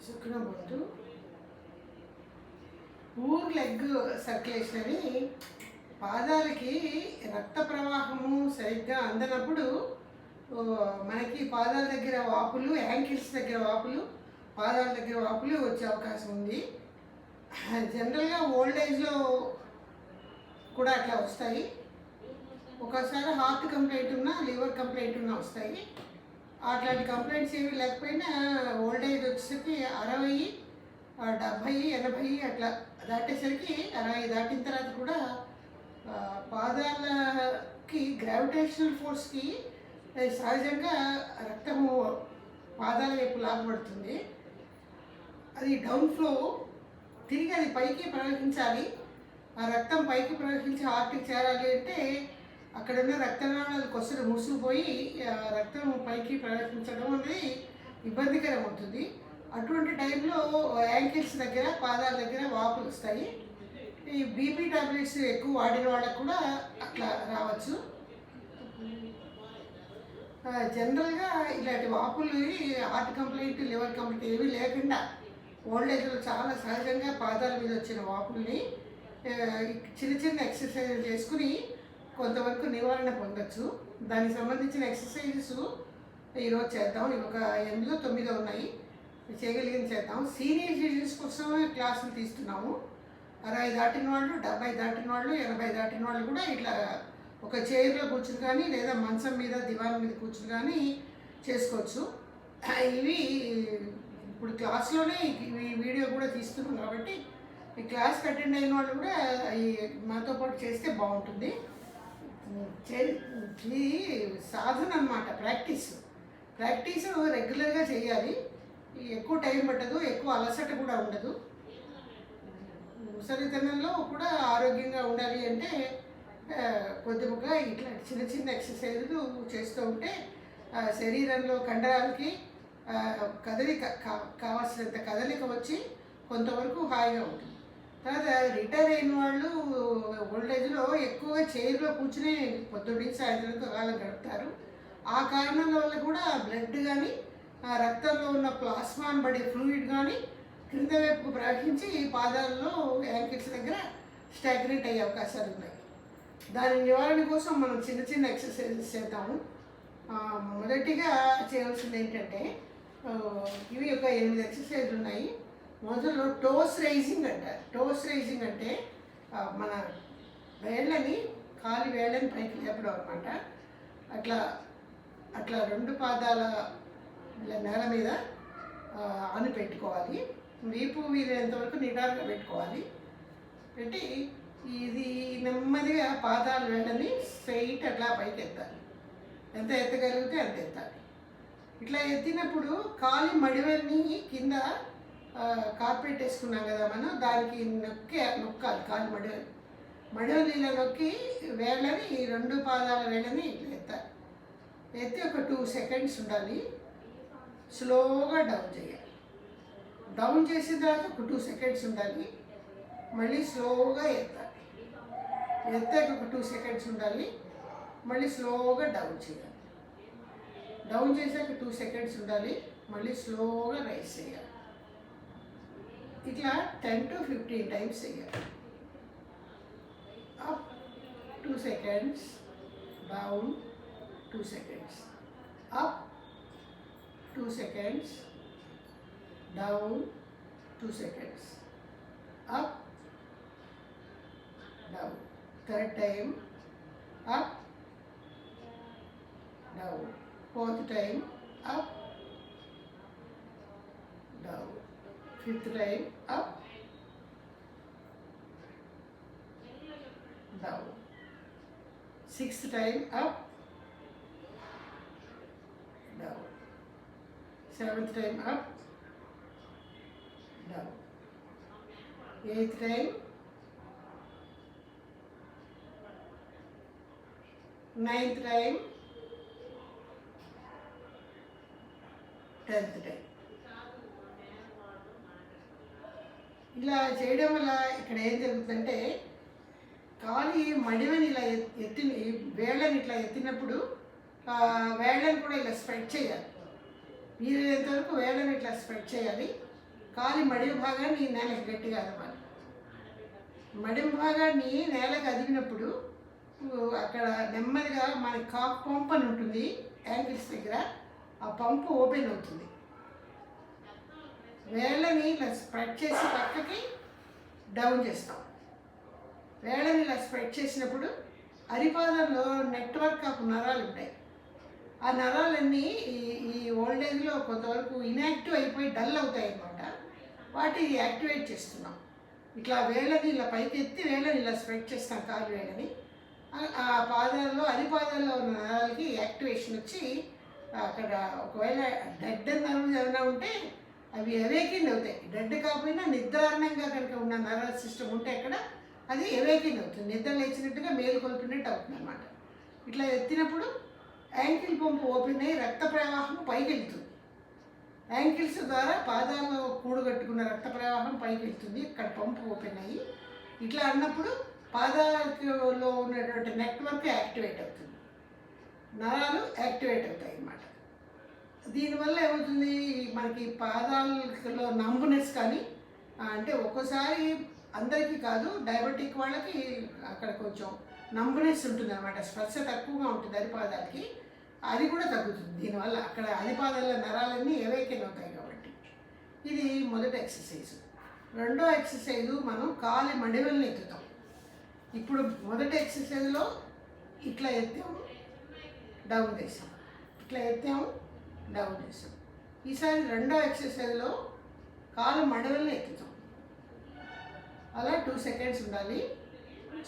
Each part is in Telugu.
శుక్రబంధు పూర్ లెగ్ సర్క్యులేషన్ అని పాదాలకి రక్త ప్రవాహము సరిగ్గా అందనప్పుడు మనకి పాదాల దగ్గర వాపులు, యాంకిల్స్ దగ్గర వాపులు, పాదాల దగ్గర వాపులు వచ్చే అవకాశం ఉంది. జనరల్గా ఓల్డ్ ఏజ్లో కూడా అట్లా వస్తాయి. ఒకసారి హార్ట్ కంప్లైంట్ ఉన్నా, లివర్ కంప్లైంట్ ఉన్నా వస్తాయి. అట్లాంటి కంప్లైంట్స్ ఏమి లేకపోయినా ఓల్డ్ ఏజ్ వచ్చేసరికి 60, 70, 80 అట్లా దాటేసరికి 60 దాటిన తర్వాత కూడా పాదాలకి గ్రావిటేషనల్ ఫోర్స్కి సహజంగా రక్తము పాదాల వైపు లాగబడుతుంది. అది డౌన్ ఫ్లో తిరిగి అది పైకి ప్రవహించాలి. ఆ రక్తం పైకి ప్రవహించి హార్ట్కి చేరాలి అంటే అక్కడ ఉన్న రక్తనాళాలు కొసలు మూసుకుపోయి రక్తం పైకి ప్రవహించడం అనేది ఇబ్బందికరం అవుతుంది. అటువంటి టైంలో యాంకిల్స్ దగ్గర, పాదాల దగ్గర వాపులు వస్తాయి. ఈ బీపీ టాబ్లెట్స్ ఎక్కువ వాడిన వాళ్ళకు కూడా అట్లా రావచ్చు. జనరల్గా ఇలాంటి వాపులు హార్ట్ కంప్లైంట్, లివర్ కంప్లైంట్ ఏమీ లేకుండా ఓల్డ్ ఏజ్లో చాలా సహజంగా పాదాల మీద వచ్చిన వాపుల్ని చిన్న చిన్న ఎక్సర్సైజ్ చేసుకుని కొంతవరకు నివారణ పొందొచ్చు. దానికి సంబంధించిన ఎక్సర్సైజెస్ ఈరోజు చేద్దాం. ఒక 8, 9 ఉన్నాయి, చేయగలిగిన చేద్దాం. సీనియర్ సిటిజన్స్ కోసం క్లాసులు తీస్తున్నాము. 60 దాటిన వాళ్ళు, 70 దాటిన వాళ్ళు, 80 దాటిన వాళ్ళు కూడా ఇట్లా ఒక చైర్లో కూర్చుని కానీ లేదా మంచం మీద, దివాన్ మీద కూర్చుని కానీ చేసుకోవచ్చు. ఇవి ఇప్పుడు క్లాస్లోనే ఈ వీడియో కూడా తీస్తున్నాం కాబట్టి ఈ క్లాస్కి అటెండ్ అయిన వాళ్ళు కూడా మాతో పాటు చేస్తే బాగుంటుంది. ఇది సాధన అన్నమాట, ప్రాక్టీస్ రెగ్యులర్గా చేయాలి. ఎక్కువ టైం పట్టదు, ఎక్కువ అలసట కూడా ఉండదు. ముసలితనంలో కూడా ఆరోగ్యంగా ఉండాలి అంటే కొద్దిగా ఇట్లాంటి చిన్న చిన్న ఎక్సర్సైజులు చేస్తూ ఉంటే శరీరంలో కండరాలకి కావాల్సినంత కదలిక వచ్చి కొంతవరకు హాయిగా ఉంటుంది. తర్వాత రిటైర్ అయిన వాళ్ళు ఓల్డ్ ఏజ్లో ఎక్కువగా చైర్లో కూర్చుని పొద్దున్న సాయంత్రం కాలం గడుపుతారు. ఆ కారణం వల్ల కూడా బ్లడ్ కానీ రక్తంలో ఉన్న ప్లాస్మా బడి ఫ్లూయిడ్ కానీ క్రింద వైపు ప్రవహించి పాదాలలో, యాంకిల్స్ దగ్గర స్టాగ్నేట్ అయ్యే అవకాశాలు ఉన్నాయి. దాని నివారణ కోసం మనం చిన్న చిన్న ఎక్సర్సైజెస్ చేద్దాము. మొదటిగా చేయవలసింది ఏంటంటే ఇవి ఒక 8 ఎక్సర్సైజులు ఉన్నాయి. మొదలు టోస్ రైజింగ్ అంటారు. టోస్ రైజింగ్ అంటే మన వేళ్ళని, కాలి వేళ్ళని పైకి లేపడం అనమాట. అట్లా 2 పాదాల నేల మీద ఆని పెట్టుకోవాలి. వీపు వీలైనంతవరకు నిటారుగా పెట్టుకోవాలి. పెట్టి ఇది నెమ్మదిగా పాదాల వేళ్ళని స్ట్రైట్ అట్లా పైకి ఎత్తాలి. ఎంత ఎత్తగలిగితే అంత ఎత్తాలి. ఇట్లా ఎత్తినప్పుడు కాలి మడివెల్ని కింద కార్పెట్ వేసుకున్నాం కదా మనం, దానికి నొక్కాలి. కాలి మడివెల్ని ఇలా నొక్కి వేళ్ళని, 2 పాదాల వేళ్ళని ఇట్లా ఎత్తాలి. ఎత్తి ఒక 2 సెకండ్స్ ఉండాలి. స్లోగా డౌన్ చేయాలి. డౌన్ చేసిన తర్వాత ఒక 2 సెకండ్స్ ఉండాలి. మళ్ళీ స్లోగా ఎత్తాలి. ఎత్తాక ఒక 2 సెకండ్స్ ఉండాలి. మళ్ళీ స్లోగా డౌన్ చేయాలి. డౌన్ చేసాక 2 సెకండ్స్ ఉండాలి. మళ్ళీ స్లోగా రైజ్ చేయాలి. ఇట్లా 10 to 15 టైమ్స్ చేయాలి. Up 2 seconds, down 2 seconds, up 2 seconds, down 2 seconds, up down. Third time up down. Fourth time up down. Fifth time up down. Sixth time up down. Seventh time up down. Eighth time, ninth time, 10th time. ఇలా చేయడం వల్ల ఇక్కడ ఏం జరుగుతుందంటే కాలి మడివని ఇలా వేళ్ళని ఇట్లా ఎత్తినప్పుడు వేళ్ళని కూడా ఇలా స్ప్రెడ్ చేయాలి. వీలైనంత వరకు వేళ్ళని ఇట్లా స్ప్రెడ్ చేయాలి. కాలి మడిమ భాగాన్ని నేలకు గట్టిగా అదమాలి. మడిమ భాగాన్ని నేలకు అదిమినప్పుడు అక్కడ నెమ్మదిగా మన కాప్ పంప్ అని ఉంటుంది యాంకిల్స్ దగ్గర, ఆ పంపు ఓపెన్ అవుతుంది. వేళ్ళని ఇలా స్ప్రెడ్ చేసి పక్కకి డౌన్ చేస్తాం. వేళ్ళని ఇలా స్ప్రెడ్ చేసినప్పుడు అరిపాదంలో నెట్వర్క్ ఆఫ్ నరాలు ఉంటాయి. ఆ నరాలన్నీ ఈ ఓల్డ్ ఏజ్లో కొంతవరకు ఇన్యాక్టివ్ అయిపోయి డల్ అవుతాయి అన్నమాట. వాటిని యాక్టివేట్ చేస్తున్నాం. ఇట్లా వేళ్ళని ఇలా పైకి ఎత్తి వేళ్ళని ఇలా స్ప్రెడ్ చేస్తాం, కాలు వేళ్ళని. ఆ పాదాల్లో అరిపాదాల్లో ఉన్న నరాలకి యాక్టివేషన్ వచ్చి అక్కడ ఒకవేళ డెడ్ నర్వ్ ఏమైనా ఉంటే అవి అవేకిండ్ అవుతాయి. డెడ్ కాకపోయినా నిద్రారణంగా కనుక ఉన్న నర్వస్ సిస్టమ్ ఉంటే అక్కడ అది అవేకిండ్ అవుతుంది. నిద్ర లేచినట్టుగా మేలుకొల్పినట్టు అవుతుంది అన్నమాట. ఇట్లా ఎత్తినప్పుడు యాంకిల్ పంపు ఓపెన్ అయ్యి రక్త ప్రవాహం పైకి వెళ్తుంది. యాంకిల్స్ ద్వారా పాదాల్లో కూడగట్టుకున్న రక్త ప్రవాహం పైకి వెళ్తుంది. ఇక్కడ పంపు ఓపెన్ అయ్యి ఇట్లా అన్నప్పుడు పాదాలలో ఉన్నటువంటి నెట్వర్క్ యాక్టివేట్ అవుతుంది, నరాలు యాక్టివేట్ అవుతాయి అన్నమాట. దీనివల్ల ఏమవుతుంది, మనకి పాదాలలో నంబునెస్ కానీ, అంటే ఒక్కోసారి అందరికీ కాదు, డయాబెటిక్ వాళ్ళకి అక్కడ కొంచెం నంబునెస్ ఉంటుంది అనమాట, స్పర్శ తక్కువగా ఉంటుంది అరిపాదాలకి, అది కూడా తగ్గుతుంది దీనివల్ల. అక్కడ అరిపాదాల నరాలన్నీ ఏవేకెన్ అవుతాయి కాబట్టి. ఇది మొదటి ఎక్సర్సైజు. రెండో ఎక్సర్సైజు మనం కాలి మడివెల్ని ఎత్తుతాం. ఇప్పుడు మొదటి ఎక్సర్సైజ్లో ఇట్లా ఎత్తాము, డౌన్ చేసాం, ఇట్లా ఎత్తాము, డౌన్ చేసాం. ఈసారి రెండో ఎక్సర్సైజ్లో కాలు మడవల్ని ఎత్తుతాం. అలా 2 సెకండ్స్ ఉండాలి.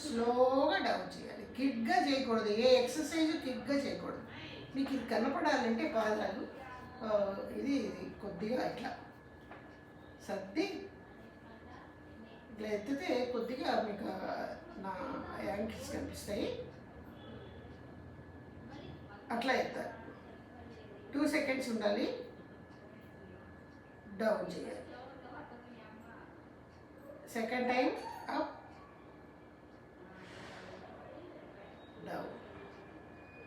స్లోగా డౌన్ చేయాలి. కిక్గా చేయకూడదు, ఏ ఎక్సర్సైజ్ కిక్గా చేయకూడదు. మీకు ఇది కనపడాలంటే పాదాలు ఇది కొద్దిగా ఇట్లా సర్ది ఇట్లా ఎత్తితే కొద్దిగా మీకు నా యాంకిల్స్ కనిపిస్తాయి. అట్లా ఎత్తాలి. 2 సెకండ్స్ ఉండాలి. డౌన్ చేయాలి. Second time up, down.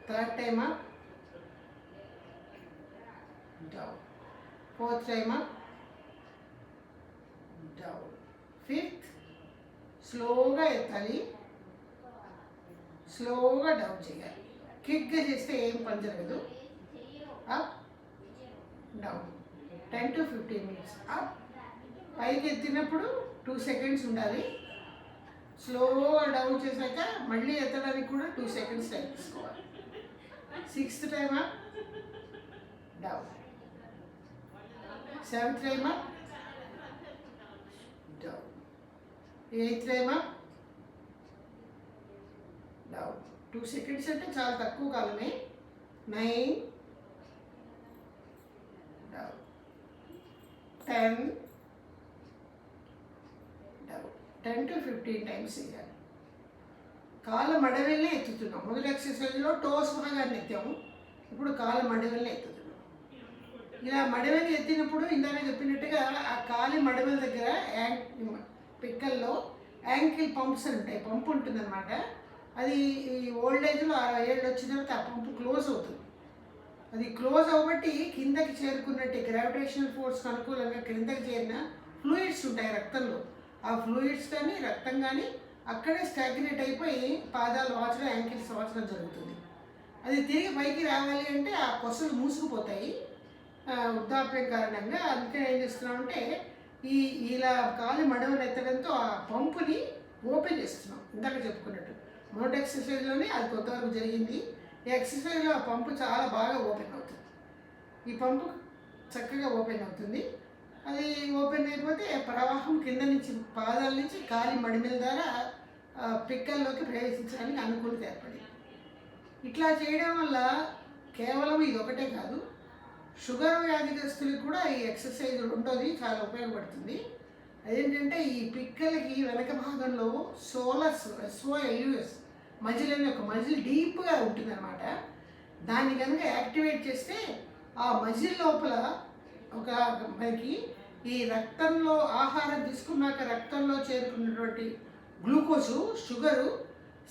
Third time up, down. Fourth time up, down. Fifth స్లోగా ఎత్తాలి, స్లోగా డౌన్ చేయాలి. క్విక్గా చేస్తే ఏం పని జరగదు. Up, down. 10 to 15 minutes. Up, పైకి ఎత్తినప్పుడు 2 సెకండ్స్ ఉండాలి. స్లోగా డౌన్ చేశాక మళ్ళీ ఎత్తడానికి కూడా 2 సెకండ్స్ టైం తీసుకోవాలి. 6th time up, down. 7th time up, down. 8th time up, down. 2 seconds అంటే చాలా తక్కువ కాలమే. 9, డౌన్. 10, డౌన్. 10 to 15 టైమ్స్ చేయాలి. కాళ్ళ మడవెల్నే ఎత్తుతున్నాం. మొదటి ఎక్సర్సైజ్లో టోస్ భాగాన్ని ఎత్తాము, ఇప్పుడు కాళ్ళ మడవెల్నే ఎత్తుతున్నాం. ఇలా మడవెల్ని ఎత్తినప్పుడు ఇందాక చెప్పినట్టుగా ఆ కాలి మడవెల దగ్గర పిక్కల్లో యాంకిల్ పంప్స్ ఉంటాయి, పంపు ఉంటుందన్నమాట. అది ఈ ఓల్డ్ ఏజ్లో 60 ఏళ్ళు వచ్చిన తర్వాత ఆ పంపు క్లోజ్ అవుతుంది. అది క్లోజ్ అవ్వబట్టి కిందకి చేరుకున్నట్టు గ్రావిటేషనల్ ఫోర్స్ అనుకూలంగా కిందకి చేరిన ఫ్లూయిడ్స్ ఉంటాయి రక్తంలో. ఆ ఫ్లూయిడ్స్ కానీ రక్తం కానీ అక్కడే స్టాగ్నేట్ అయిపోయి పాదాలు వాచడం, యాంకిల్స్ వాచడం జరుగుతుంది. అది తిరిగి పైకి రావాలి అంటే ఆ కొసలు మూసుకుపోతాయి వృద్ధాప్యం కారణంగా. అందుకే ఏం చేస్తున్నామంటే ఇలా కాలు మడవలు ఎత్తడంతో ఆ పంపుని ఓపెన్ చేస్తున్నాం. ఇందాక చెప్పుకున్నట్టు మొదటి ఎక్సర్సైజ్లోనే అది కొంతవరకు జరిగింది. ఈ ఎక్సర్సైజ్లో ఆ పంపు చాలా బాగా ఓపెన్ అవుతుంది. ఈ పంపు చక్కగా ఓపెన్ అవుతుంది. అది ఓపెన్ అయిపోతే ప్రవాహం కింద నుంచి పాదాల నుంచి కాలి మడిమెల ద్వారా పిక్కల్లోకి ప్రవేశించడానికి అనుకూలత ఏర్పడింది. ఇట్లా చేయడం వల్ల కేవలం ఇది ఒకటే కాదు, షుగర్ వ్యాధిగ్రస్తులకు కూడా ఈ ఎక్సర్సైజ్ రెండోది చాలా ఉపయోగపడుతుంది. అదేంటంటే ఈ పిక్కలకి వెనక భాగంలో సోలస్ SOLUS మజిల్ అనే ఒక మజిల్ డీప్గా ఉంటుందన్నమాట. దాన్ని కనుక యాక్టివేట్ చేస్తే ఆ మజిల్ లోపల మనకి ఈ రక్తంలో ఆహారం తీసుకున్నాక రక్తంలో చేరుకున్నటువంటి గ్లూకోజు, షుగరు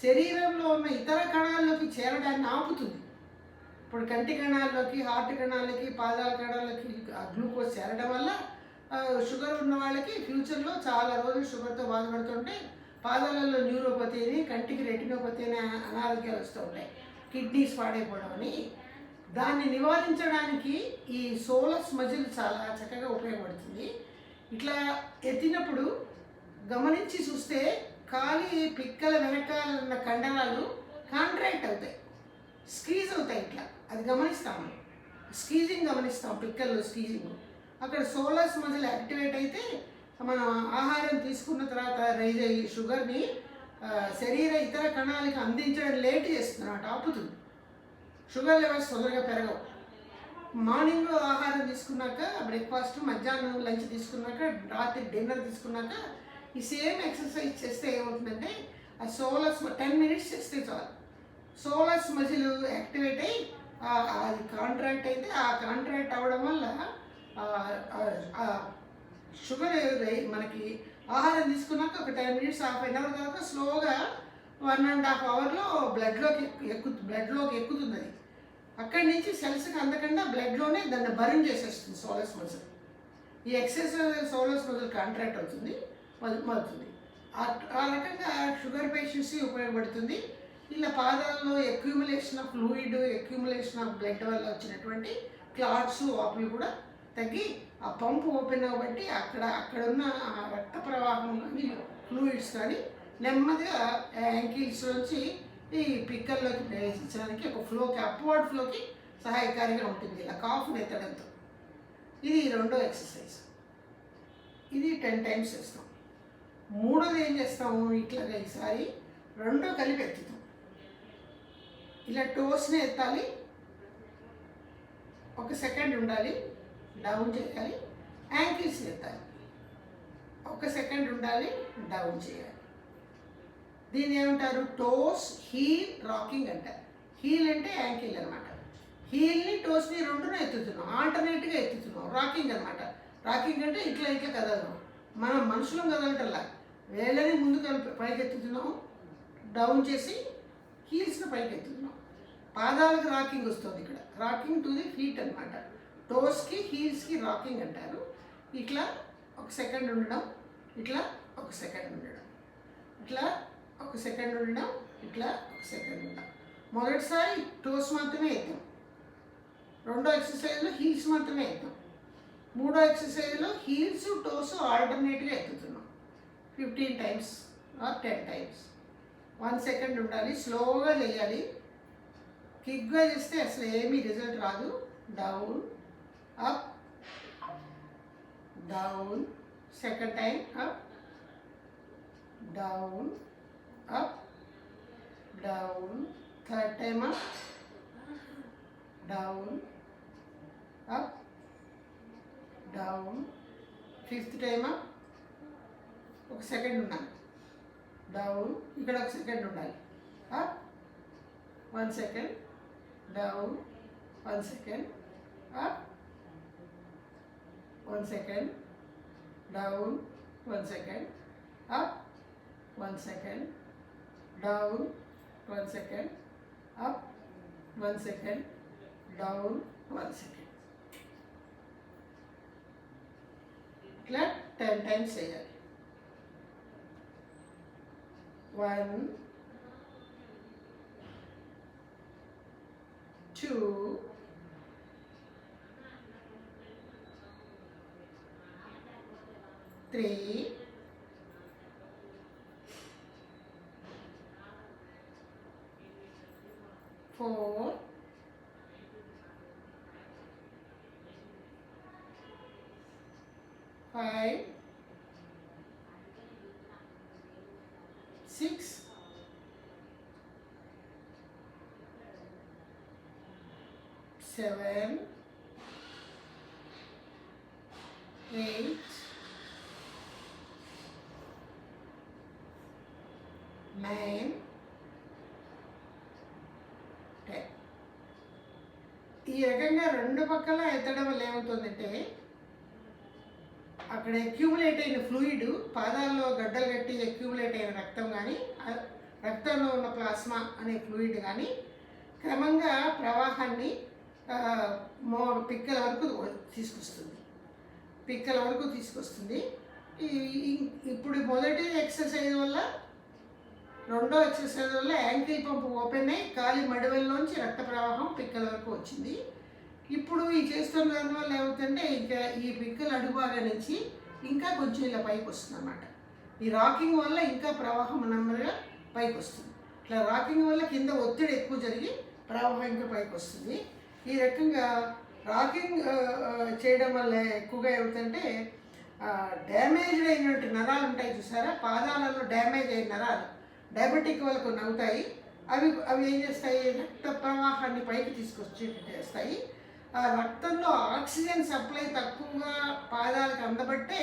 శరీరంలో ఉన్న ఇతర కణాల్లోకి చేరడాన్ని ఆపుతుంది. ఇప్పుడు కంటి కణాల్లోకి, హార్ట్ కణాలకి, పాదాల కణాలకి ఆ గ్లూకోజ్ చేరడం వల్ల షుగర్ ఉన్న వాళ్ళకి ఫ్యూచర్లో చాలా రోజులు షుగర్తో బాధపడుతుంటే పాదాలలో న్యూరోపతి అని, కంటికి రెటినోపతి అనే అనారోగ్యాలు వస్తూ ఉంటాయి, కిడ్నీస్ పాడైపోవడం అని. దాన్ని నివారించడానికి ఈ సోలస్ మజిల్ చాలా చక్కగా ఉపయోగపడుతుంది. ఇట్లా ఎత్తినప్పుడు గమనించి చూస్తే కాలి పిక్కల వెనకాల ఉన్న కండరాలు కాంట్రాక్ట్ అవుతాయి, స్క్వీజ్ అవుతాయి. ఇట్లా అది గమనిస్తాము, స్క్వీజింగ్ గమనిస్తాం, పిక్కల్లో స్క్వీజింగ్. అక్కడ సోలస్ మజిల్ యాక్టివేట్ అయితే మనం ఆహారం తీసుకున్న తర్వాత రైజ్ అయ్యి షుగర్ని శరీర ఇతర కణాలకి అందించడం లేట్ చేస్తుంది అన్నమాట, ఆపుతుంది. షుగర్ లెవెల్స్ తొందరగా పెరగవు. మార్నింగ్ ఆహారం తీసుకున్నాక, బ్రేక్ఫాస్ట్, మధ్యాహ్నం లంచ్ తీసుకున్నాక, రాత్రి డిన్నర్ తీసుకున్నాక ఈ సేమ్ ఎక్సర్సైజ్ చేస్తే ఏమవుతుందంటే ఆ సోలస్ 10 minutes చేస్తే చాలు, సోలస్ మజిల్ యాక్టివేట్ అయ్యి అది కాంట్రాక్ట్ అయితే ఆ కాంట్రాక్ట్ అవ్వడం వల్ల షుగర్ మనకి ఆహారం తీసుకున్నాక ఒక 10 minutes, హాఫ్ అన్ అవర్ తర్వాత స్లోగా 1.5 hourలో బ్లడ్లోకి ఎక్కుతుంది. అది అక్కడి నుంచి సెల్స్కి అందకుండా బ్లడ్లోనే దాన్ని బర్న్ చేసేస్తుంది సోలస్ మజిల్. ఈ ఎక్సెసివ్ సోలస్ మజిల్ కాంట్రాక్ట్ అవుతుంది, మొదలుతుంది. ఆ రకంగా షుగర్ పేషెంట్స్కి ఉపయోగపడుతుంది. ఇలా పాదాలలో accumulation of fluid, accumulation of blood వల్ల వచ్చినటువంటి క్లాట్స్, వాపులు కూడా తగ్గి ఆ పంపు ఓపెన్ అవ్వబట్టి అక్కడున్న రక్త ప్రవాహం కానీ ఫ్లూయిడ్స్ కానీ నెమ్మదిగా యాంకిల్స్ నుంచి ఈ పిక్కల్లోకి ప్రవేశించడానికి ఒక ఫ్లోకి, అప్వర్డ్ ఫ్లోకి సహాయకారిగా ఉంటుంది ఇలా కాఫ్ ఎత్తడంతో. ఇది రెండో ఎక్సర్సైజ్. ఇది 10 times చేస్తాం. మూడోది ఏం చేస్తాము, ఇట్లాగా ఈసారి రెండో కలిపి ఎత్తుతాం. ఇలా టోస్ని ఎత్తాలి, 1 second ఉండాలి, డౌన్ చేయాలి. యాంకిల్స్ని ఎత్తాలి, 1 second ఉండాలి, డౌన్ చేయాలి. దీన్ని ఏమంటారు, టోస్ హీల్ రాకింగ్ అంటారు. హీల్ అంటే యాంకిల్ అనమాట. హీల్ని టోస్ని రెండును ఎత్తుతున్నాం, ఆల్టర్నేట్గా ఎత్తుతున్నాం. రాకింగ్ అనమాట. రాకింగ్ అంటే ఇట్లా కదలడం. మనం మనుషులం కదలటల్లా, వేళ్ళని ముందుకు పైకి ఎత్తుతున్నాం, డౌన్ చేసి హీల్స్ని పైకి ఎత్తుతున్నాం. పాదాలకు రాకింగ్ వస్తుంది ఇక్కడ, రాకింగ్ టు ది ఫీట్ అనమాట. టోస్కి హీల్స్కి రాకింగ్ అంటారు. ఇట్లా 1 second ఉండడం, ఇట్లా 1 second ఉండడం, ఇట్లా 1 second ఉండడం, ఇట్లా 1 second ఉండడం. మొదటిసారి టోస్ మాత్రమే ఎత్తాం, రెండో ఎక్సర్సైజ్లో హీల్స్ మాత్రమే ఎత్తాం, మూడో ఎక్సర్సైజ్లో హీల్స్ టోస్ ఆల్టర్నేట్గా ఎత్తుతున్నాం. 15 times or 10 times. 1 second ఉండాలి, స్లోగా చేయాలి. క్విక్గా చేస్తే అసలు ఏమీ రిజల్ట్ రాదు. Down, up, down, second time up, down, up, down, third time up, down, up, down, fifth time up. 1 second ఉండాలి, డౌన్, ఇక్కడ 1 second ఉండాలి, up, 1 second, down, 1 second, up, 1 second, down, 1 second, up, 1 second, down, 1 second, up, 1 second, down, 1 second. ఇట్లా 10 times చేయాలి. 1, 2, 3, 4, 5, 6, 7, 8, 9, 10. ఈ రకంగా రెండు పక్కల ఎత్తడం వల్ల ఏమవుతుందంటే అక్కడ అక్యూములేట్ అయిన ఫ్లూయిడ్, పాదాల్లో గడ్డలు కట్టి అక్యూములేట్ అయిన రక్తం కానీ, రక్తంలో ఉన్న ప్లాస్మా అనే ఫ్లూయిడ్ కానీ క్రమంగా ప్రవాహాన్ని పిక్కల వరకు తీసుకొస్తుంది. పిక్కల వరకు తీసుకొస్తుంది. ఇప్పుడు మొదటి ఎక్సర్సైజ్ వల్ల, రెండో ఎక్సర్సైజ్ వల్ల యాంకిల్ పంప్ ఓపెన్ అయ్యి కాలి మడివెల్లోంచి రక్త ప్రవాహం పిక్కల వరకు వచ్చింది. ఇప్పుడు ఈ చేస్తున్న దానివల్ల ఏమవుతుందంటే ఇంకా ఈ పిక్కల అడుగుబాగా నుంచి ఇంకా కొంచెం ఇలా పైకి వస్తుంది అన్నమాట. ఈ రాకింగ్ వల్ల ఇంకా ప్రవాహం నెమ్మదిగా పైకి వస్తుంది. ఇట్లా రాకింగ్ వల్ల కింద ఒత్తిడి ఎక్కువ జరిగి ప్రవాహం ఇంకా పైకి వస్తుంది. ఈ రకంగా రాకింగ్ చేయడం వల్ల ఎక్కువగా ఏమిటంటే డ్యామేజ్డ్ అయినటువంటి నరాలు ఉంటాయి చూసారా, పాదాలలో డ్యామేజ్ అయిన నరాలు డయాబెటిక్ వల్ల కొన్ని అవుతాయి. అవి ఏం చేస్తాయి, రక్త ప్రవాహాన్ని పైకి తీసుకొచ్చి చేస్తాయి. ఆ రక్తంలో ఆక్సిజన్ సప్లై తక్కువగా పాదాలకు అందబట్టే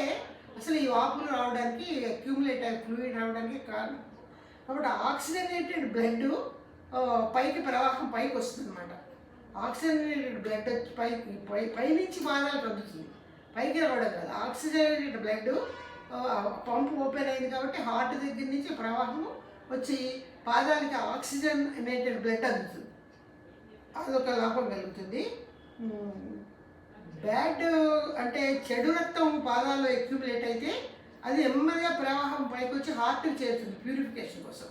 అసలు ఈ వాపులు రావడానికి, అక్యూములేట్ అయ్యే ఫ్లూయిడ్ రావడానికి కారణం. కాబట్టి ఆక్సిజనేటెడ్ బ్లడ్ పైకి ప్రవాహం పైకి వస్తుంది అనమాట. ఆక్సిజనేటెడ్ బ్లడ్ పైనుంచి పాదాలకు అందుతుంది, పైకి రావడం కాదు. ఆక్సిజనేటెడ్ బ్లడ్ పంప్ ఓపెన్ అయింది కాబట్టి హార్ట్ దగ్గర నుంచి ప్రవాహం వచ్చి పాదాలకి ఆక్సిజనేటెడ్ బ్లడ్ అందుతుంది. అదొక లాభం కలుగుతుంది. బ్యాడ్ అంటే చెడు రక్తం పాదాల్లో అక్యుములేట్ అయితే అది నెమ్మదిగా ప్రవాహం పైకి వచ్చి హార్ట్కి చేరుతుంది ప్యూరిఫికేషన్ కోసం.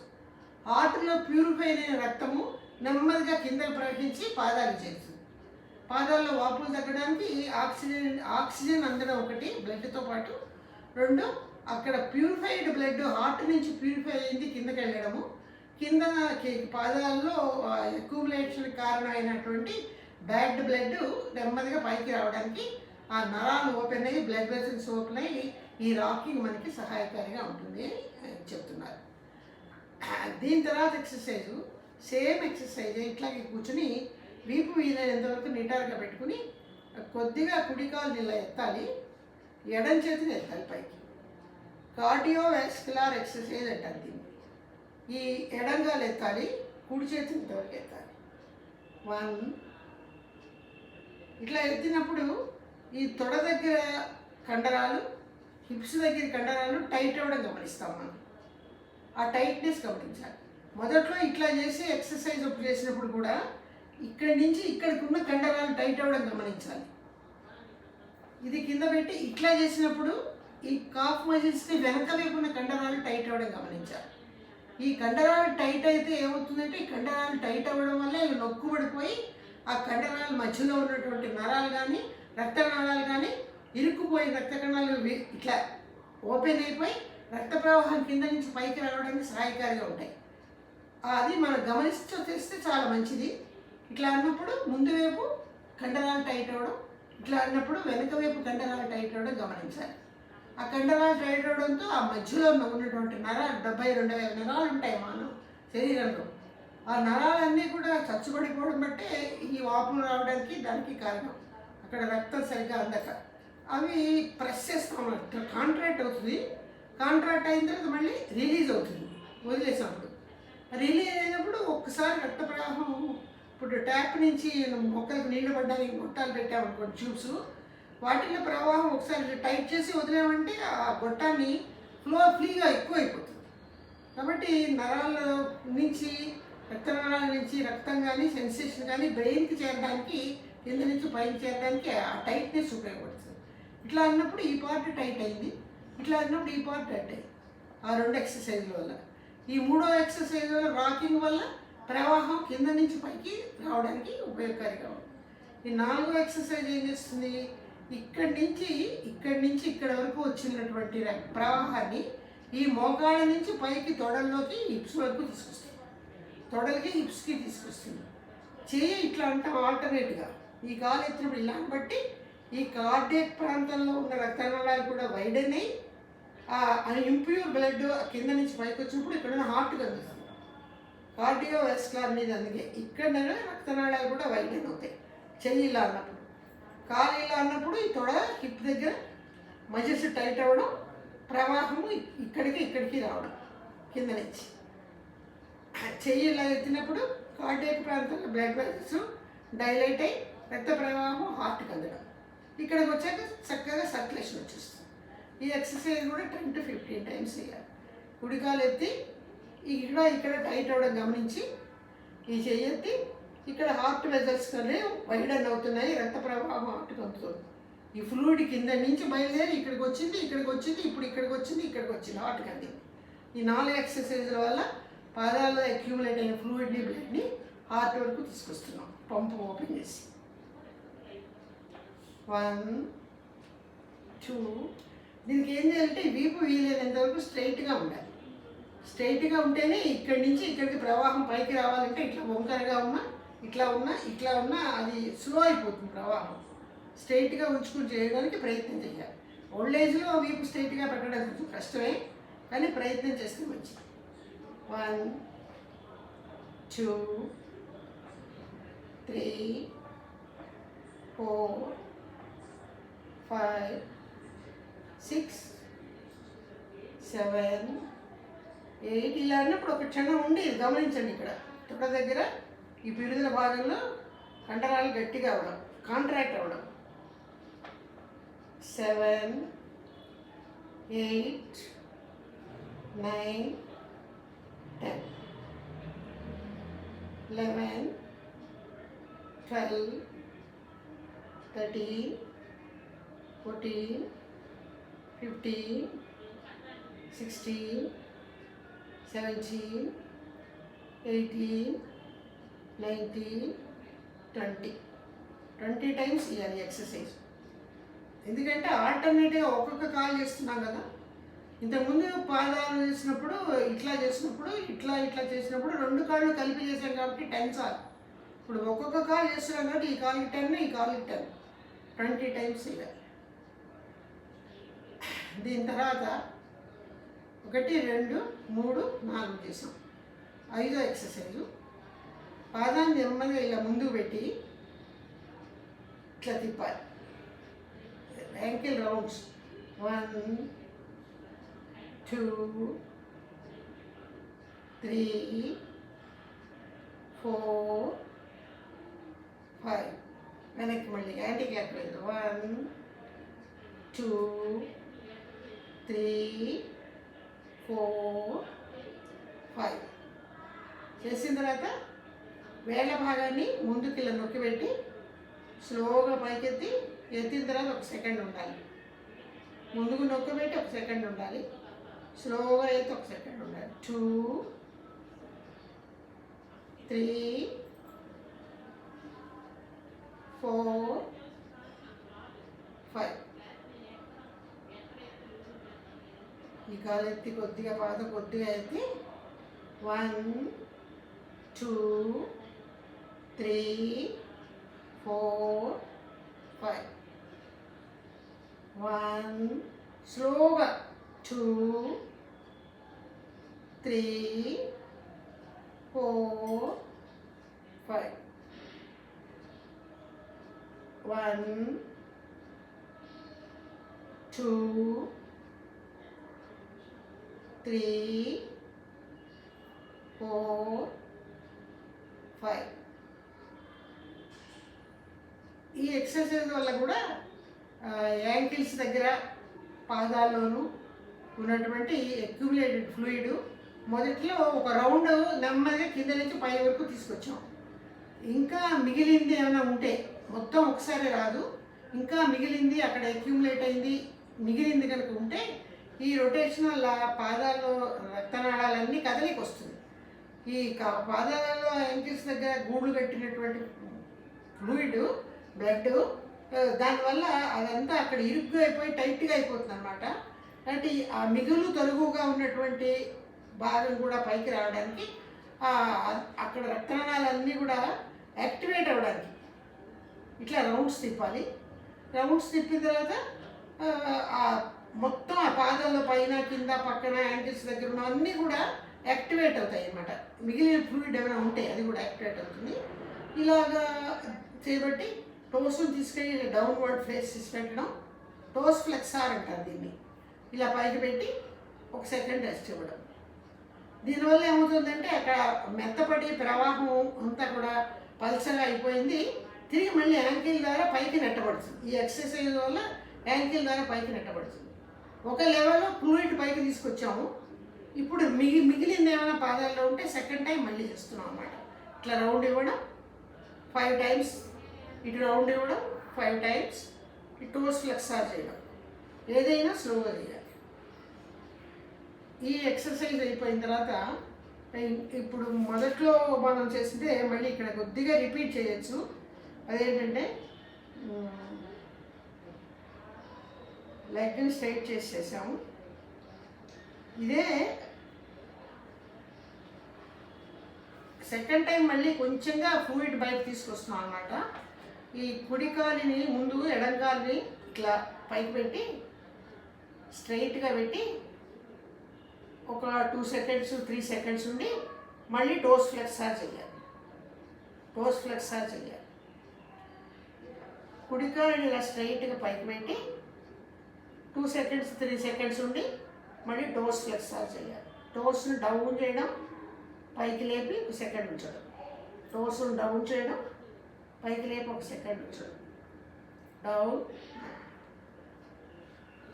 హార్ట్లో ప్యూరిఫై అయిన రక్తము నెమ్మదిగా కింద ప్రవహించి పాదాలకు చేరుతుంది. పాదాల్లో వాపులు తగ్గడానికి ఆక్సిజన్ అందడం ఒకటి బ్లడ్తో పాటు, రెండు అక్కడ ప్యూరిఫైడ్ బ్లడ్ హార్ట్ నుంచి ప్యూరిఫై అయింది కిందకి వెళ్ళడము, కింద పాదాల్లో అక్యూములేషన్ కారణమైనటువంటి బ్యాడ్ బ్లడ్ నెమ్మదిగా పైకి రావడానికి ఆ నరాలు ఓపెన్ అయ్యి బ్లడ్ వెసల్స్ ఓపెన్ అయ్యి ఈ రాకింగ్ మనకి సహాయకారిగా ఉంటుంది అని చెప్తున్నారు. దీని తర్వాత ఎక్సర్సైజు సేమ్ ఎక్సర్సైజ్ ఇట్లాగే కూర్చుని వీపు వీలైనంతవరకు నిటారుగా పెట్టుకుని కొద్దిగా కుడికాలు ఇలా ఎత్తాలి, ఎడం చేతిని ఎత్తాలి పైకి. కార్డియోవాస్కులర్ ఎక్సర్సైజ్ అంటారు దీన్ని. ఈ ఎడంగాలు ఎత్తాలి, కుడి చేతిని ఇంతవరకు ఎత్తాలి. 1 ఇట్లా ఎత్తినప్పుడు ఈ తొడ దగ్గర కండరాలు, హిప్స్ దగ్గర కండరాలు టైట్ అవ్వడం గమనిస్తాం మనం. ఆ టైట్నెస్ గమనించాలి. మొదట్లో ఇట్లా చేసి ఎక్సర్సైజ్ చేసినప్పుడు కూడా ఇక్కడి నుంచి ఇక్కడికి ఉన్న కండరాలు టైట్ అవ్వడం గమనించాలి. ఇది కింద పెట్టి ఇట్లా చేసినప్పుడు ఈ కాఫ్ మజిల్స్కి వెనక వైపు ఉన్న కండరాలు టైట్ అవ్వడం గమనించాలి. ఈ కండరాలు టైట్ అయితే ఏమవుతుందంటే ఈ కండరాలు టైట్ అవ్వడం వల్ల ఇవి నొక్కుబడిపోయి ఆ కండరాల మధ్యలో ఉన్నటువంటి నరాలు కానీ రక్త నాళాలు కానీ ఇరుక్కుపోయి రక్త కణాలు ఇట్లా ఓపెన్ అయిపోయి రక్త ప్రవాహం కింద నుంచి పైకి రావడానికి సహాయకారిగా ఉంటాయి. అది మనం గమనిస్తూ చేస్తే చాలా మంచిది. ఇట్లా అన్నప్పుడు ముందు వైపు కండరాలు టైట్ అవ్వడం, ఇట్లా అన్నప్పుడు వెనుక వైపు కండరాలు టైట్ అవ్వడం గమనించాలి. ఆ కండరాలు టైట్ అవ్వడంతో ఆ మధ్యలో ఉన్నటువంటి నరాలు 72,000 నరాలు ఉంటాయి మానవ శరీరంలో. ఆ నరాలన్నీ కూడా చచ్చుబడిపోవడం బట్టే ఈ వాపులు రావడానికి దానికి కారణం. అక్కడ రక్తం సరిగ్గా అందక అవి ప్రెస్ చేస్తాం, కాంట్రాక్ట్ అవుతుంది. కాంట్రాక్ట్ అయిన తర్వాత మళ్ళీ రిలీజ్ అవుతుంది వదిలేసినప్పుడు. రిలీజ్ అయినప్పుడు ఒక్కసారి రక్త ప్రవాహం, ఇప్పుడు ట్యాప్ నుంచి మొక్కలకు నీళ్లు పడ్డానికి గొట్టాలు పెట్టామనుకోండి ట్యూబ్స్, వాటిలో ప్రవాహం ఒకసారి టైట్ చేసి వదిలేమంటే ఆ గొట్టాన్ని ఫ్రీగా ఎక్కువ అయిపోతుంది. కాబట్టి నరాల నుంచి రక్తనాళాల నుంచి రక్తం కానీ సెన్సేషన్ కానీ బ్రెయిన్కి చేరడానికి, కింద నుంచి పైకి చేరడానికి ఆ టైట్నెస్ ఉపయోగపడుతుంది. ఇట్లా అన్నప్పుడు ఈ పార్ట్ టైట్ అయింది, ఇట్లా అన్నప్పుడు ఈ పార్ట్ టైట్ అయింది. ఆ 2 ఎక్సర్సైజ్ల వల్ల. ఈ 3వ ఎక్సర్సైజ్ వల్ల రాకింగ్ వల్ల ప్రవాహం కింద నుంచి పైకి రావడానికి ఉపయోగకారిగా ఉంది. ఈ 4వ ఎక్సర్సైజ్ ఏం చేస్తుంది, ఇక్కడి నుంచి ఇక్కడ వరకు వచ్చినటువంటి ప్రవాహాన్ని ఈ మోకాళ్ళ నుంచి పైకి తొడల్లోకి హిప్స్ వరకు తీసుకొస్తుంది, తొడలకి హిప్స్కి తీసుకొస్తుంది. చేయి ఇట్లా అంటాం ఆల్టర్నేట్గా. ఈ కాలు ఎత్తినప్పుడు ఇలా బట్టి ఈ కార్డియక్ ప్రాంతంలో ఉన్న రక్తనాళాలు కూడా వైడెన్ అయ్యి ఆ ఇంప్యూర్ బ్లడ్ కింద నుంచి పైకి వచ్చినప్పుడు ఇక్కడ ఉన్న హార్ట్ కలుగుతుంది. కార్డియోవాస్కులర్ అనేది అందుకే ఇక్కడ రక్తనాళాలు కూడా వైడెన్ అవుతాయి. చెయ్యి ఇలా అన్నప్పుడు, కాలు ఇలా అన్నప్పుడు ఈ తొడ హిప్ దగ్గర మజిల్స్ టైట్ అవ్వడం, ప్రవాహము ఇక్కడికి రావడం కింద నుంచి. చెయ్యి ఇలా ఎత్తినప్పుడు కార్డియక్ ప్రాంతంలో బ్లడ్ వెసల్స్ డైలైట్ అయ్యి రక్త ప్రవాహం హార్ట్కి అందడం, ఇక్కడికి వచ్చాక చక్కగా సర్క్యులేషన్ వచ్చేస్తుంది. ఈ ఎక్సర్సైజ్ కూడా 10 to 15 times చేయాలి. కుడికాలు ఎత్తి ఇక్కడ టైట్ అవ్వడం గమనించి ఈ చెయ్యి ఎత్తి ఇక్కడ హార్ట్ వెజల్స్ కానీ వైడన్ అవుతున్నాయి, రక్త ప్రవాహం హార్ట్కి అందుతుంది. ఈ ఫ్లూయిడ్ కింద నుంచి బయలుదేరి ఇక్కడికి వచ్చింది, ఇక్కడికి వచ్చింది, ఇప్పుడు ఇక్కడికి వచ్చింది, ఇక్కడికి వచ్చింది, హార్ట్కి అందింది. ఈ 4 ఎక్సర్సైజ్ల వల్ల పాదాల్లో అక్యూములేట్ అయిన ఫ్లూయిడ్ని, బ్లడ్ని హార్ట్ వరకు తీసుకొస్తున్నాం పంపు ఓపెన్ చేసి. 1 2. దీనికి ఏం చేయాలంటే వీపు వీలైనంత వరకు స్ట్రైట్గా ఉండాలి. స్ట్రైట్గా ఉంటేనే ఇక్కడి నుంచి ఇక్కడికి ప్రవాహం పైకి రావాలంటే ఇట్లా వంకరగా ఉన్నా, ఇట్లా ఉన్నా అది స్లో అయిపోతుంది ప్రవాహం. స్ట్రైట్గా ఉంచుకుని చేయడానికి ప్రయత్నం చేయాలి. ఓల్డ్ ఏజ్లో వీపు స్ట్రైట్గా పెట్టడం కొంచెం కష్టమే, కానీ ప్రయత్నం చేస్తే మంచిది. 1 2 3 4 5 6 7 8. ఇలా అన్నప్పుడు ఒక క్షణం ఉండి గమనించండి. ఇక్కడ దగ్గర ఈ పిరుదుల భాగంలో కండరాలు గట్టిగా అవ్వడం, కాంట్రాక్ట్ అవ్వడం. 7 8 9 10 11 12 13 14 15 16 17 18 19 20 టైమ్స్ ఇవ్వాలి ఎక్సర్సైజ్. ఎందుకంటే ఆల్టర్నేట్గా ఒక్కొక్క కాలు చేస్తున్నాం కదా. ఇంతకుముందు పాదాలు చేసినప్పుడు ఇట్లా చేసినప్పుడు ఇట్లా చేసినప్పుడు 2 కాళ్ళు కలిపి చేసాం కాబట్టి 10 సార్లు. ఇప్పుడు ఒక్కొక్క కాలు చేస్తున్నాం కాబట్టి ఈ కాలుకి 10, ఈ కాలుకి 10, 20 టైమ్స్ ఇవ్వాలి. దీని తర్వాత 1 2 3 4 చేసాం. 5వ ఎక్సర్సైజు పాదాన్ని నెమ్మదిగా ఇలా ముందుకు పెట్టి ఇట్లా తిప్పాలి. Ankle rounds. 1 2 3 4 5. వెనక్కి మళ్ళీ యాంటీ క్లాక్ వైజ్. 1 2 3 4 5 చేసిన తర్వాత వేళ్ళ భాగాన్ని ముందుకి ఇలా నొక్కి పెట్టి స్లోగా పైకెత్తి, ఎత్తిన తర్వాత 1 సెకండ్ ఉండాలి. ముందుకు నొక్కి పెట్టి 1 సెకండ్ ఉండాలి. స్లోగా ఎత్తి 1 సెకండ్ ఉండాలి. 2 3 4 5. ఈ కాలు ఎత్తి కొద్దిగా పాదం కొద్దిగా ఎత్తి 1 2 3 4 5. 1 స్లోగా 2 3 4 5. 1 2 3 4 5. ఈ ఎక్సర్సైజ్ వల్ల కూడా యాంకిల్స్ దగ్గర పాదాల్లోనూ ఉన్నటువంటి అక్యుములేటెడ్ ఫ్లూయిడ్ మొదట్లో ఒక రౌండ్ నెమ్మదిగా కింద నుంచి పై వరకు తీసుకొచ్చాం. ఇంకా మిగిలింది ఏమైనా ఉంటే, మొత్తం ఒకసారి రాదు, ఇంకా మిగిలింది అక్కడ అక్యుములేట్ అయింది మిగిలింది కనుక ఉంటే ఈ రొటేషనల్ పాదాల్లో రక్తనాళాలన్నీ కదలికి వస్తుంది. ఈ పాదాలలో యాంకిల్స్ దగ్గర గూళ్ళు కట్టినటువంటి ఫ్లూయిడ్, బ్లడ్, దానివల్ల అదంతా అక్కడ ఇరుగ్గా అయిపోయి టైట్గా అయిపోతుంది అనమాట. అంటే ఆ మిగులు తరుగుగా ఉన్నటువంటి భాగం కూడా పైకి రావడానికి, అక్కడ రక్తనాళాలన్నీ కూడా యాక్టివేట్ అవ్వడానికి ఇట్లా రౌండ్స్ తిప్పాలి. రౌండ్స్ తిప్పిన తర్వాత మొత్తం ఆ పాదాల పైన కింద పక్కన యాంకిల్స్ దగ్గర ఉన్న అన్నీ కూడా యాక్టివేట్ అవుతాయి అన్నమాట. మిగిలిన ఫ్లూయిడ్ ఏమైనా ఉంటే అది కూడా యాక్టివేట్ అవుతుంది. ఇలాగా చేయబట్టి టోస్ను తీసుకెళ్ళి డౌన్వర్డ్ ఫేసెస్ పెట్టడం, టోస్ ఫ్లెక్సార్ అంటారు దీన్ని. ఇలా పైకి పెట్టి 1 సెకండ్ రెస్ట్ ఇవ్వడం. దీనివల్ల ఏమవుతుందంటే అక్కడ మెత్తపడి ప్రవాహం అంతా కూడా పల్చగా అయిపోయింది, తిరిగి మళ్ళీ యాంకిల్ ద్వారా పైకి నెట్టబడుతుంది. ఈ ఎక్సర్సైజ్ వల్ల యాంకిల్ ద్వారా పైకి నెట్టబడుతుంది. ఒక లెవెల్లో ఫ్లూయిడ్ పైకి తీసుకొచ్చాము. ఇప్పుడు మిగిలింది ఏమైనా పాదాల్లో ఉంటే సెకండ్ టైం మళ్ళీ చేస్తున్నాం అన్నమాట. ఇట్లా రౌండ్ ఇవ్వడం 5 టైమ్స్, ఇటు రౌండ్ ఇవ్వడం 5 టైమ్స్, ఈ టోస్ ఫ్లెక్సార్ చేయడం, ఏదైనా స్లోగా చేయాలి. ఈ ఎక్సర్సైజ్ అయిపోయిన తర్వాత ఇప్పుడు మొదట్లో మనం చేసింటే మళ్ళీ ఇక్కడ కొద్దిగా రిపీట్ చేయొచ్చు. అదేంటంటే లెగ్ని స్ట్రైట్ చేసేసాము. ఇదే సెకండ్ టైం మళ్ళీ కొంచెంగా ఫ్లూయిడ్ బయట తీసుకొస్తున్నాం అనమాట. ఈ కుడి కాలిని ముందు ఎడం కాలిని ఇట్లా పైకి పెట్టి స్ట్రైట్గా పెట్టి ఒక 2 seconds 3 seconds ఉండి మళ్ళీ టోస్ ఫ్లెక్సార్ చేయాలి. టోస్ ఫ్లెక్సార్ చేయాలి. కుడి కాలిని ఇలా స్ట్రైట్గా పైకి పెట్టి 2 seconds 3 seconds ఉండి మళ్ళీ టోస్ ఫ్లెక్సార్ చేయాలి. టోస్ని డౌన్ చేయడం, పైకి లేపి 1 second ఉంచడం. టోస్ని డౌన్ చేయడం, పైకి లేపి 1 second ఉంచడం. డౌన్,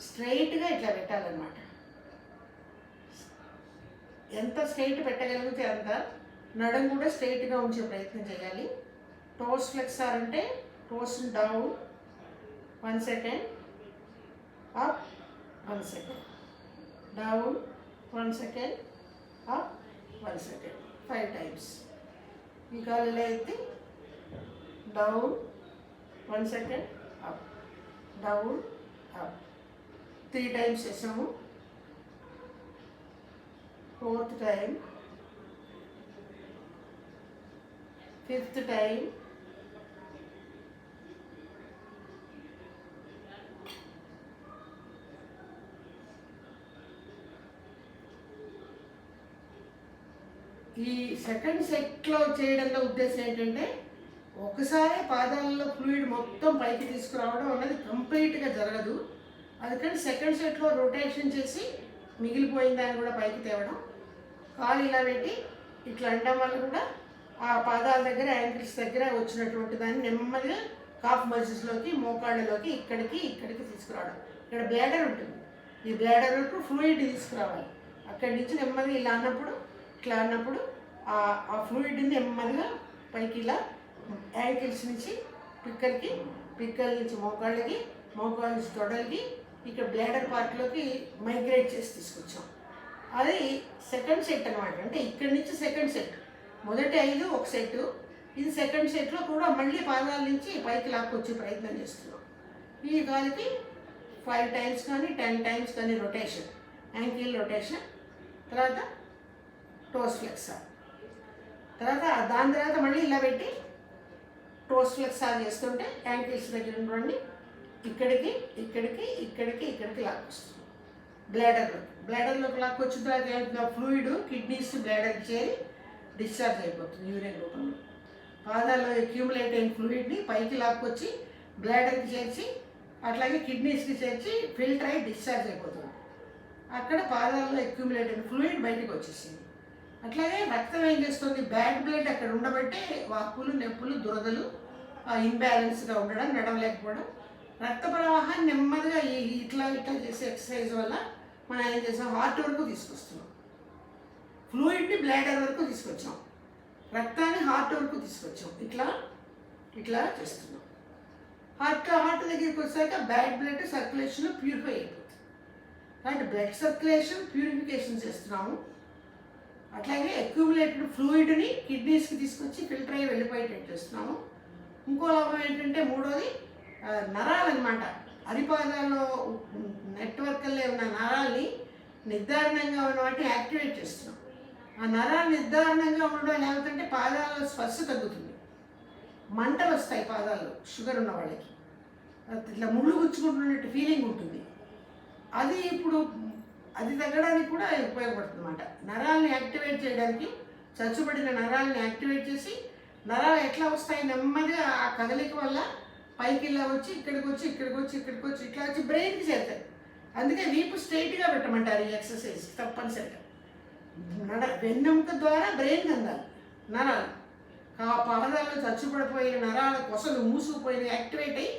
స్ట్రైట్గా ఇట్లా పెట్టాలన్నమాట. ఎంత స్ట్రైట్ పెట్టగలిగితే అంత. నడుం కూడా స్ట్రైట్గా ఉంచే ప్రయత్నం చేయాలి. టోస్ ఫ్లెక్సార్ అంటే టోస్ని down 1 second, up 1 second, down 1 second, up 1 second, 5 times. ఈ కాలు అయితే down 1 second, up, down, up 3 times చేసాము. 4th time, 5th time, ఈ సెకండ్ సెట్లో చేయడంలో ఉద్దేశం ఏంటంటే ఒకసారి పాదాలలో ఫ్లూయిడ్ మొత్తం పైకి తీసుకురావడం అనేది కంప్లీట్గా జరగదు. అందుకని సెకండ్ సెట్లో రొటేషన్ చేసి మిగిలిపోయిన దాన్ని కూడా పైకి తేవడం, కాలు ఇలా పెట్టి ఇట్లా అనడం వల్ల కూడా ఆ పాదాల దగ్గర యాంకిల్స్ దగ్గర వచ్చినటువంటి దాన్ని నెమ్మదిగా కాఫ్ మజిల్స్లోకి, మోకాళ్ళలోకి ఇక్కడికి తీసుకురావడం. ఇక్కడ బ్లాడర్ ఉంటుంది, ఈ బ్లాడర్ వరకు ఫ్లూయిడ్ తీసుకురావాలి. అక్కడి నుంచి నెమ్మదిగా ఇలా అన్నప్పుడు, ఇట్లా అన్నప్పుడు ఆ ఫ్లూయిడ్ని నెమ్మదిగా పైకి ఇలా యాంకిల్స్ నుంచి పిక్కల నుంచి మోకాళ్ళకి, మోకాళ్ళ నుంచి తొడలకి, ఇక్కడ బ్లాడర్ పార్ట్లోకి మైగ్రేట్ చేసి తీసుకొచ్చాం. అది సెకండ్ సెట్ అనమాట. అంటే ఇక్కడి నుంచి సెకండ్ సెట్. మొదటి 5 ఒక సెట్టు, ఇది సెకండ్ సెట్లో కూడా మళ్ళీ పాదాల నుంచి పైకి లాక్కొచ్చే ప్రయత్నం చేస్తున్నాం. ఈ కాలికి 5 times కానీ 10 times కానీ రొటేషన్, యాంకిల్ రొటేషన్, తర్వాత టోస్ ఫ్లెక్సార్, తర్వాత దాని తర్వాత మళ్ళీ ఇలా పెట్టి టోస్ ఫ్లెక్సార్ చేస్తుంటే యాంకిల్స్ దగ్గర ఉండండి ఇక్కడికి లాక్కొస్తుంది. బ్లాడర్లోకి లాక్కొచ్చిన తర్వాత ఫ్లూయిడ్ కిడ్నీస్ బ్లాడర్కి చేరి డిశ్చార్జ్ అయిపోతుంది యూరిన్ రూపంలో. పాదాల్లో అక్యూములేట్ అయిన ఫ్లూయిడ్ని పైకి లాక్కొచ్చి బ్లాడర్కి చేర్చి, అట్లాగే కిడ్నీస్కి చేర్చి ఫిల్టర్ అయి డిశ్చార్జ్ అయిపోతుంది. అక్కడ పాదాల్లో అక్యూములేట్ అయిన ఫ్లూయిడ్ బయటకు వచ్చేసింది. అట్లాగే రక్తం ఏం చేస్తుంది, బ్యాడ్ బ్లడ్ అక్కడ ఉండబట్టే వాపులు, నొప్పులు, దురదలు, ఇన్బ్యాలెన్స్గా ఉండడం, నడవలేకపోవడం. రక్త ప్రవాహాన్ని నెమ్మదిగా ఇట్లా చేసే ఎక్సర్సైజ్ వల్ల మనం ఏం చేసాం, హార్ట్ వరకు తీసుకొస్తున్నాం. ఫ్లూయిడ్ని బ్లాడర్ వరకు తీసుకొచ్చాం, రక్తాన్ని హార్ట్ వరకు తీసుకొచ్చాం. ఇట్లా చేస్తున్నాం. హార్ట్ దగ్గరికి వచ్చాక బ్యాడ్ బ్లడ్ సర్క్యులేషన్ ప్యూరిఫై అయిపోతుంది. కాబట్టి బ్లడ్ సర్క్యులేషన్ ప్యూరిఫికేషన్ చేస్తున్నాము. అట్లాగే అక్యూములేటెడ్ ఫ్లూయిడ్ని కిడ్నీస్కి తీసుకొచ్చి ఫిల్టర్ అయ్యి వెళ్ళిపోయేటట్టు చేస్తున్నాము. ఇంకో లాభం ఏంటంటే మూడోది నరాలన్నమాట. అరిపాదాల్లో నెట్వర్క్లో ఉన్న నరాల్ని నిర్ధారణంగా ఉన్న వాటిని యాక్టివేట్ చేస్తున్నాం. ఆ నరాలు నిర్ధారణంగా ఉండడం ఏమవుతుందంటే పాదాల స్పర్శ తగ్గుతుంది, మంటలు వస్తాయి పాదాల్లో, షుగర్ ఉన్న వాళ్ళకి ఇట్లా ముళ్ళు గుచ్చుకుంటున్నట్టు ఫీలింగ్ ఉంటుంది. అది తగ్గడానికి కూడా ఉపయోగపడుతుంది అన్నమాట. నరాల్ని యాక్టివేట్ చేయడానికి, చచ్చుబడిన నరాల్ని యాక్టివేట్ చేసి నరాలు ఎట్లా వస్తాయి నెమ్మదిగా ఆ కదలిక వల్ల పైకి ఇలా వచ్చి ఇక్కడికి వచ్చి ఇట్లా వచ్చి బ్రెయిన్కి చేరుతాయి. అందుకే వీపు స్ట్రైట్గా పెట్టమంటారు ఈ ఎక్సర్సైజ్ తప్పనిసరిగా. వెన్నెముక ద్వారా బ్రెయిన్కి అందాలి నరాలు. పాదాల్లో చచ్చుపడిపోయిన నరాల కొసలు మూసుకుపోయిన యాక్టివేట్ అయ్యి